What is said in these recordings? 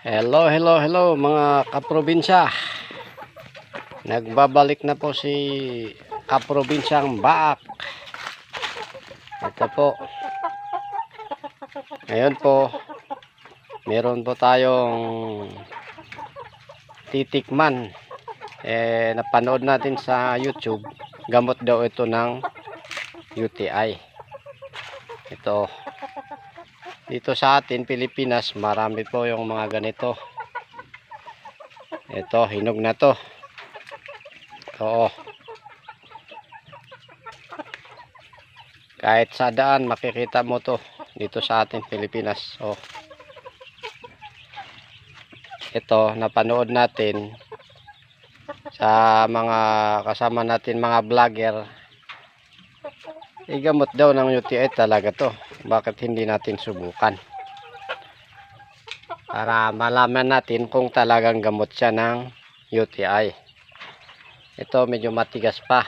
Hello, hello, hello mga kaprobinsya. Nagbabalik na po si kaprobinsyang Baak. Ito po. Ngayon po, meron po tayong titikman. Napanood natin sa YouTube. Gamot daw ito ng UTI. Ito. Dito sa atin, Pilipinas, marami po yung mga ganito. Ito, hinog na to. Oo. Kahit sa daan, makikita mo to dito sa atin, Pilipinas. Oh. Ito, napanood natin sa mga kasama natin, mga vlogger. Igamot daw ng UTI talaga to. Bakit hindi natin subukan? Para malaman natin kung talagang gamot siya ng UTI. Ito medyo matigas pa.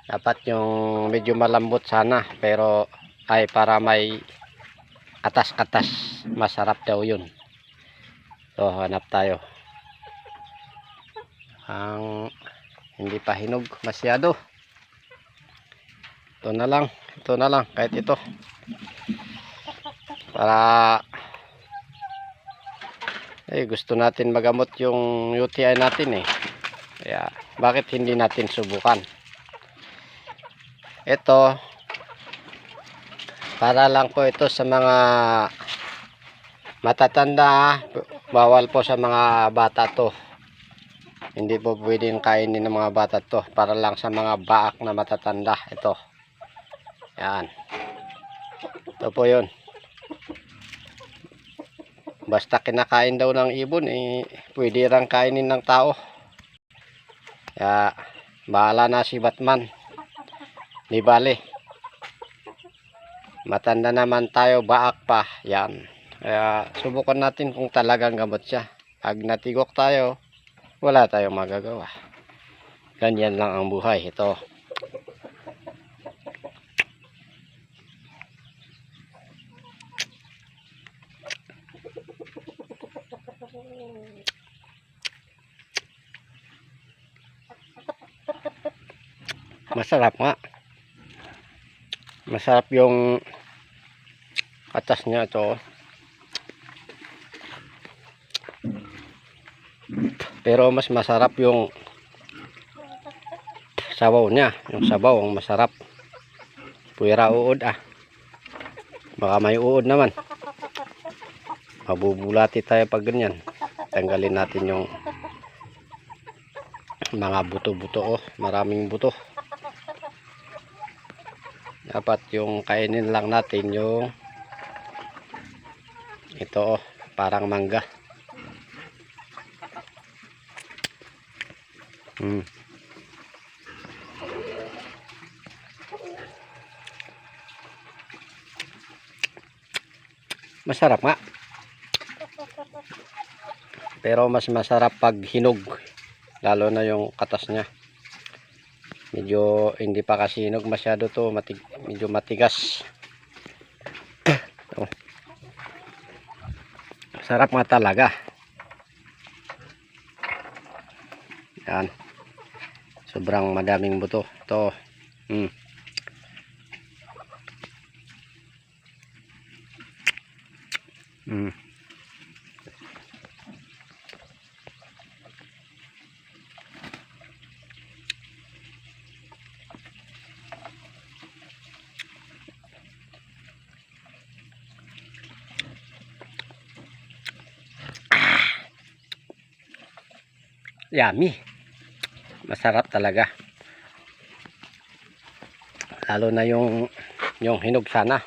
Dapat yung medyo malambot sana. Pero ay para may katas-katas. Masarap daw yun. So hanap tayo. Ang hindi pa hinog masyado. Ito na lang. Ito na lang. Kahit ito. Para gusto natin magamot yung UTI natin eh. Kaya bakit hindi natin subukan? Ito para lang po ito sa mga matatanda. Bawal po sa mga bata to. Hindi po pwedeng kainin ng mga bata to. Para lang sa mga baak na matatanda. Ito. Yan. Ito po yun. Basta kinakain daw ng ibon, pwede rang kainin ng tao. Kaya, bahala na si Batman. Di bale. Matanda naman tayo, baak pa. Yan. Kaya, subukan natin kung talagang gamot siya. Pag natigok tayo, wala tayong magagawa. Ganyan lang ang buhay. Ito. Masarap nga. Masarap yung katas niya ito. Pero mas masarap yung sabaw niya. Yung sabaw ang masarap. Puwera uod ah. Baka may uod naman. Mabubulati tayo pag ganyan. Tanggalin natin yung mga buto-buto. Oh. Maraming buto. Dapat yung kainin lang natin yung ito oh, parang mangga. Masarap nga. Pero mas masarap pag hinog. Lalo na yung katas niya. Medyo hindi pa kasi hinog masyado to, medyo matigas. Oh. Sarap nga talaga. Yan. Sobrang madaming buto. Ito. Yummy. Masarap talaga. Lalo na yung hinog sana.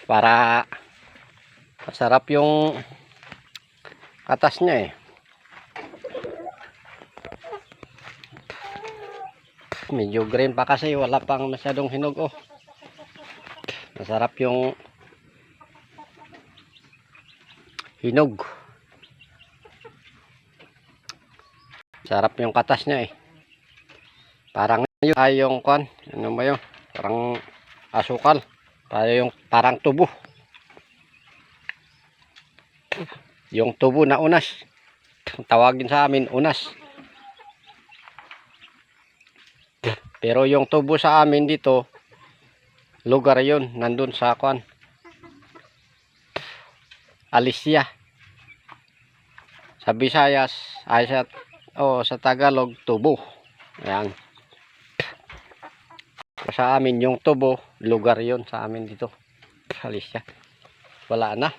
Para masarap yung katas niya eh. Medyo green pa kasi, wala pang masyadong hinog oh. Masarap yung hinog. Sarap yung katas niya eh. Parang yun ay yung kon, ano ba yun? Parang asukal. Parang tubo. Yung tubo na unas. Tawagin sa amin unas. Pero yung tubo sa amin dito, lugar yon, nandun sa kwan, Alisya. Sa Visayas, ay sa Tagalog, tubo. Ayan. Sa amin yung tubo, lugar yon sa amin dito. Alisya. Wala na.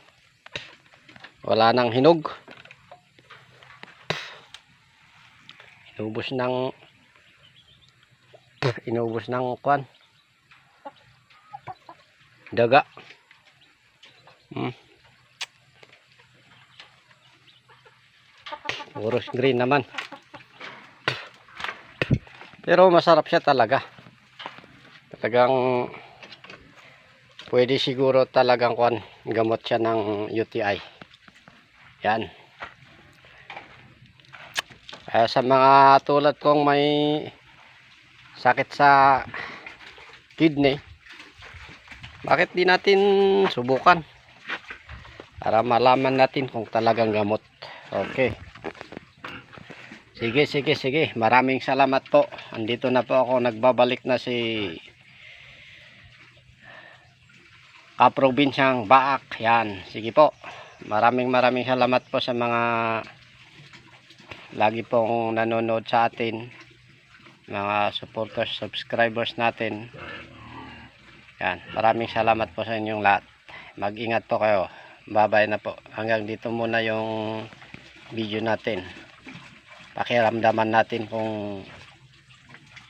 Wala nang hinog. Inubos ng kwan. Daga. Puros green naman. Pero masarap siya talaga. Talagang pwede siguro talagang kwan, gamot siya ng UTI. Yan. Kaya sa mga tulad kong may sakit sa kidney, bakit di natin subukan para malaman natin kung talagang gamot. Okay. Sige. Maraming salamat po. Andito na po ako. Nagbabalik na si Kaprobinsyang Baak. Yan. Sige po. Maraming salamat po sa mga lagi pong nanonood sa atin. Mga supporters, subscribers natin. Yan. Maraming salamat po sa inyong lahat. Mag-ingat po kayo. Bye-bye na po. Hanggang dito muna yung video natin. Pakiramdaman natin kung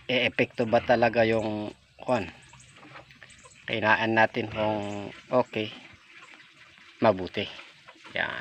e-epekto ba talaga yung kinaan natin, kung okay, mabuti. Yan.